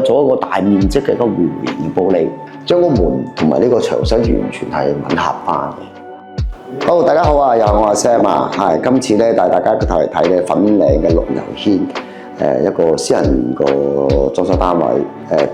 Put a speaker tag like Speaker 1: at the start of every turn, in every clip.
Speaker 1: 做一個大面積嘅一個弧形玻璃，將個門同埋呢個牆身完全係吻合翻嘅。好，大家好啊，又係我阿 Sam 啊，今次咧帶大家嚟睇咧粉嶺嘅綠油軒。一個私人個裝修單位，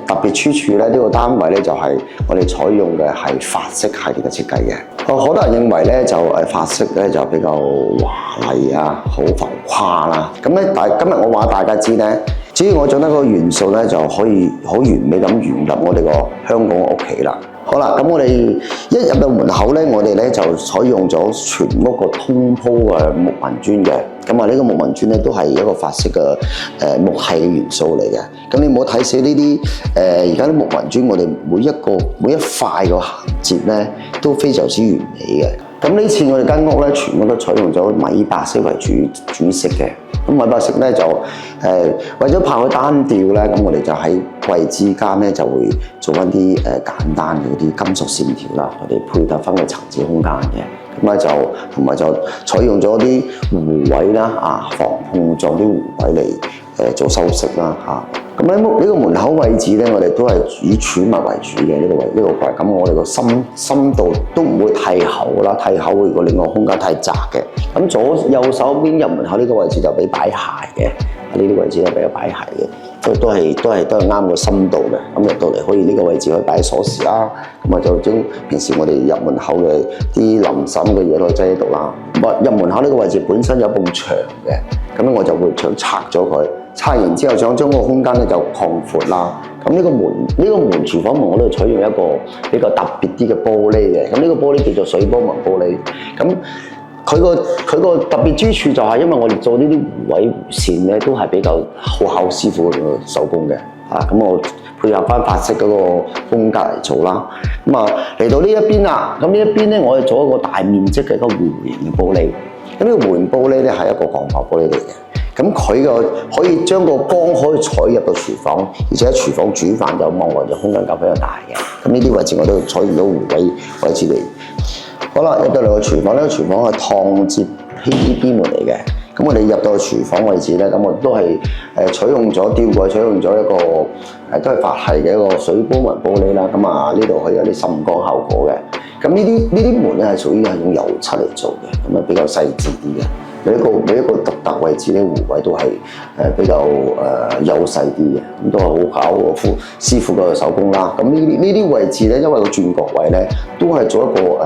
Speaker 1: 特別之處咧，呢個單位咧就係我哋採用嘅係法式系列嘅設計嘅。好多人認為咧就法式咧就比較華麗啊，好浮誇啦。咁咧，今日我話大家知咧，只要我將得個元素咧，就可以好完美咁融入我哋個香港屋企啦。好啦，咁我哋一入到門口咧，我哋咧就採用咗全屋個通鋪嘅木紋磚嘅。咁啊，呢個木紋磚咧都係一個法式嘅木系嘅元素嚟嘅。咁你唔好睇死呢啲而家啲木紋磚，我哋每一塊個銜接咧都非常之完美嘅。咁呢次我哋間屋咧，全部都採用咗米白色為主色嘅。咁米白色咧就為咗怕佢單調咧，咁我哋就喺櫃之間咧就會做翻啲簡單嘅啲金屬線條啦，我哋配搭翻個層次空間嘅。咁咧就同埋就採用咗啲弧位啦，防碰撞啲弧位嚟做修飾啦嚇。咁喺呢個門口位置咧，我哋都係以柱物為主嘅呢個櫃。咁我哋個深度都唔會太厚啦，太厚如果令個空間太窄嘅。咁右手邊入門口呢個位置就俾擺鞋嘅，呢啲位置咧俾擺鞋嘅，都係啱個深度嘅。咁入到嚟可以呢個位置可以擺鎖匙啦，咁啊就將平時我哋入門口嘅啲淋滲嘅嘢都擠喺度啦。入門口呢個位置本身有埲牆嘅，咁我就會牆拆咗佢。拆完之後，想將個空間咧就擴闊啦。咁呢個門廚房門我都採用一個比較特別啲嘅玻璃嘅。咁呢個玻璃叫做水波紋玻璃。咁佢個特別之處就係因為我哋做呢啲弧位弧線咧，都係比較好考師傅嘅手工嘅。咁我配合翻法式嗰個風格嚟做啦。咁啊嚟到呢一邊啦，咁呢一邊咧，我哋做一個大面積嘅一個弧形玻璃。咁呢個弧形玻璃咧係一個鋼化玻璃嚟嘅。咁佢可以將個光可以採入到廚房，而且喺廚房煮飯就望落就空間較比較大嘅。咁呢啲位置我都採用到弧位置嚟。好啦，入到嚟個廚房，呢個廚房係趟接 PVB 門嚟嘅。咁我哋入到廚房位置咧，咁我都係採用咗吊櫃，採用咗一個都係法系嘅一個水波紋玻璃啦。咁啊呢度可以有啲滲光效果嘅。咁呢啲門咧係屬於係用油漆嚟做嘅，咁啊比較細緻啲嘅。每一個獨特位置咧，弧位都係比較幼細啲嘅，咁都係好考師傅嘅手工啦。咁呢啲位置咧，因為個轉角位咧，都係做一個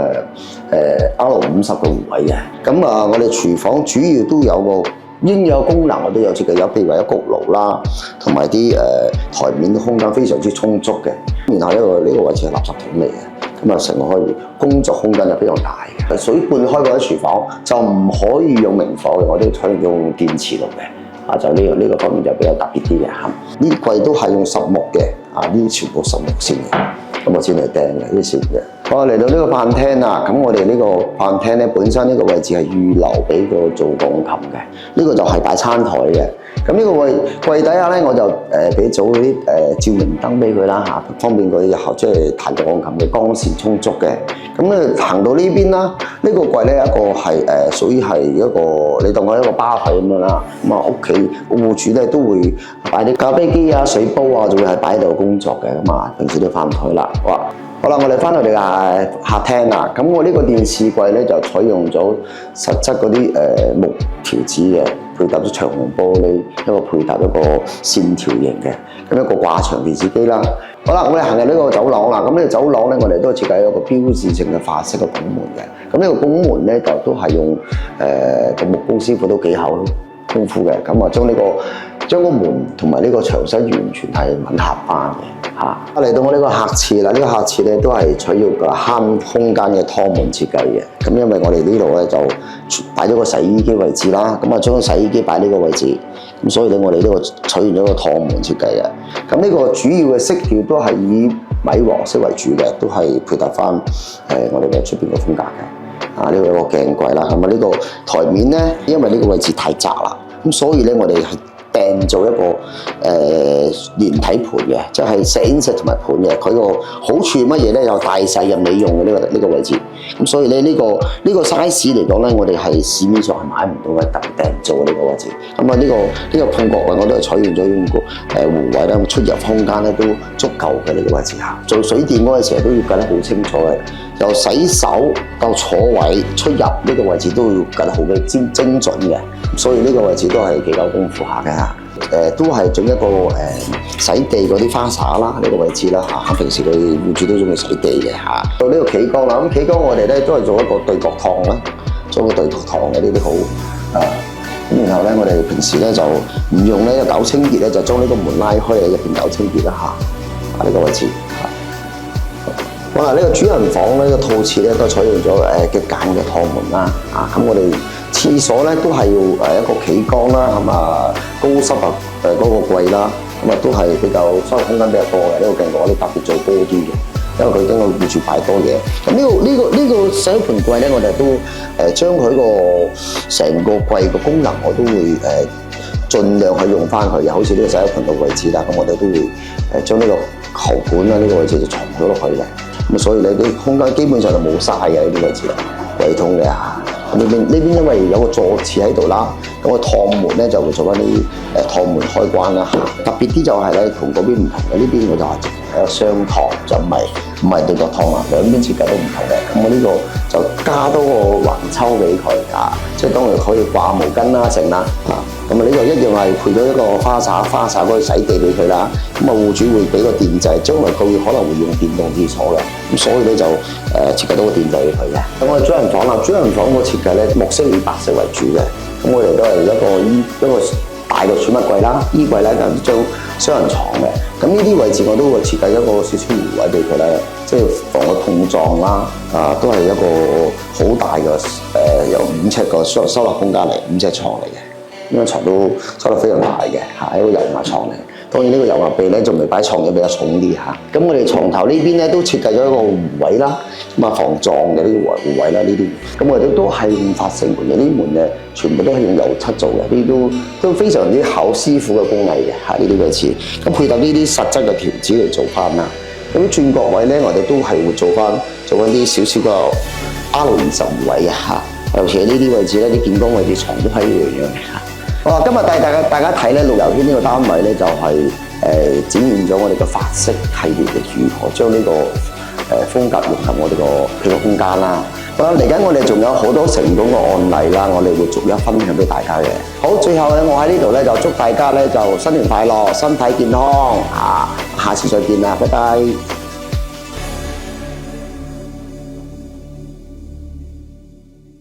Speaker 1: R50嘅弧位嘅。咁啊，我哋廚房主要都有個應有功能，我都有設計，有譬如話有焗爐啦，同埋啲台面空間非常之充足嘅。然後呢個位置係垃圾桶嚟嘅。咁啊，成個可以工作空間就比較大嘅，屬於半開嗰啲廚房就唔可以用明火嘅，我哋採用電磁爐嘅，就呢個方面就比較特別啲嘅嚇。呢啲櫃都係用實木嘅，呢啲全部實木線嘅，咁我先嚟釘嘅呢啲線嘅。我嚟到呢個飯廳啦，咁我哋呢個飯廳咧本身呢個位置係預留俾個做鋼琴嘅，呢個就係擺餐台嘅。咁呢個櫃底下咧，我就俾咗嗰啲照明燈俾佢啦嚇，方便佢日後即係彈鋼琴嘅光線充足嘅。咁咧行到呢邊啦，呢個櫃咧一個係屬於係一個你當我一個吧台咁樣啦。咁啊屋企戶主咧都會擺啲咖啡機啊、水煲啊，就會係擺喺度工作嘅。咁啊平時都飯台啦。好啦，我哋翻到嚟嘅客廳啦。咁我呢個電視櫃咧就採用咗實質嗰啲木條子嘅，配搭咗長虹玻璃，一個配搭一個線條型嘅，咁一個掛牆電視機啦。好啦，我哋行入呢個走廊啦。咁呢個走廊咧，我哋都設計一個標誌性嘅法式嘅拱門嘅。咁呢個拱門咧就都係用個木工師傅都幾厚功夫嘅。咁啊將個門同埋呢個牆身完全係吻合翻嘅。嚟到我呢個客廁啦，呢個客廁咧都係採用個慳空間嘅拖門設計嘅。咁因為我哋呢度咧就擺咗個洗衣機位置啦，咁啊將個洗衣機擺呢個位置，咁所以咧我哋呢個採用咗個拖門設計嘅。咁呢個主要嘅色調都係以米黃色為主嘅，都係配合翻我哋嘅出邊嘅風格嘅。呢個有個鏡櫃啦，咁啊呢個台面咧，因為呢個位置太窄啦，咁所以咧我哋係訂做一個連體盤嘅，即係石英石同埋盤嘅。佢個好處乜嘢咧？有大細任你用嘅呢個位置。咁所以咧呢個 size 嚟講咧，我哋係市面上係買唔到嘅，特別訂做呢個位置。咁啊呢個碰角位我都係採用咗用個弧位啦，出入空間咧都足夠嘅呢個位置嚇。做水電嗰陣時都要計得好清楚嘅，由洗手到坐位出入呢個位置都要計得好嘅精準嘅。所以呢個位置都係幾夠功夫下嘅。都係整一個洗地嗰啲花灑啦，呢個位置啦嚇。平時佢戶主都中意洗地嘅嚇。到呢個企缸啦，咁企缸我哋咧都係做一個對角燙啦，做個對角燙嘅呢啲好啊。咁然後咧，我哋平時咧就唔用呢個搞清潔咧，就將呢個門拉開喺入邊搞清潔啦嚇。呢個位置嚇。好啦，呢個主人房呢個套廁咧都採用咗極簡嘅趟門啦啊。咁我哋廁所咧都係要一個企缸啦，咁啊高濕啊嗰個櫃啦，咁啊都係比較收入空間比較多嘅。呢個鏡我哋特別做多啲嘅，因為佢經過戶主擺多嘢。咁呢個洗手盆櫃咧，我哋都將佢個成個櫃嘅功能，我都會盡量去用翻佢嘅。好似呢個洗手盆嘅位置啦，咁我哋都會將呢個球盤啦呢個位置就藏咗落去嘅。咁所以你啲空間基本上就冇嘥嘅呢啲位置啦，櫃桶嘅嚇。呢邊因為有個坐廁喺度啦，咁個趟門咧就會做翻啲趟門開關啦。特別啲就係咧同嗰邊唔同嘅，呢邊我就話係個雙趟，就唔係對角趟啦，兩邊設計都唔同嘅。咁我呢個就加多個橫抽俾佢啊，即係當然可以掛毛巾啦成啦啊。咁啊呢個一樣係配咗一個花灑嗰個洗地俾佢啦。咁啊戶主會俾個電掣，將來佢可能會用電動廁所嘅。咁所以咧就設計到個電掣俾佢嘅。咁我哋主人房啦，主人房個設計咧木色與白色為主嘅。咁我哋都係一個大嘅儲物櫃啦，衣櫃咧就將雙人床嘅。咁呢啲位置我都會設計一個少少弧位俾佢咧，即係防個碰撞啦。啊，都係一個好大嘅有5尺個收納空間嚟，5尺床嚟嘅。呢張床都收得非常大嘅嚇，一個油壓床嚟。當然呢個油壓臂咧仲未擺床嘅比較重啲嚇。咁我哋床頭呢邊咧都設計咗一個弧位啦，咁啊防撞嘅呢個弧位啦呢啲。咁我哋都係用法成門嘅，呢啲門咧全部都係用油漆做嘅，呢啲都非常之考師傅嘅工藝嘅嚇。呢啲位置咁配合呢啲實質嘅條子嚟做翻啦。咁轉角位咧，我哋都係會做翻啲少少嘅 R20位啊嚇。尤其係呢啲位置咧，啲見光位置床都係一樣嘅嚇。好，今日帶大家睇咧綠油軒呢個單位咧，就係展現咗我哋嘅法式系列嘅如何將呢個風格融入我哋個空間啦。好啦，嚟緊我哋仲有好多成功嘅案例啦，我哋會逐一分享俾大家嘅。好，最後咧，我喺呢度咧就祝大家咧就新年快樂，身體健康啊！下次再見啦，拜拜。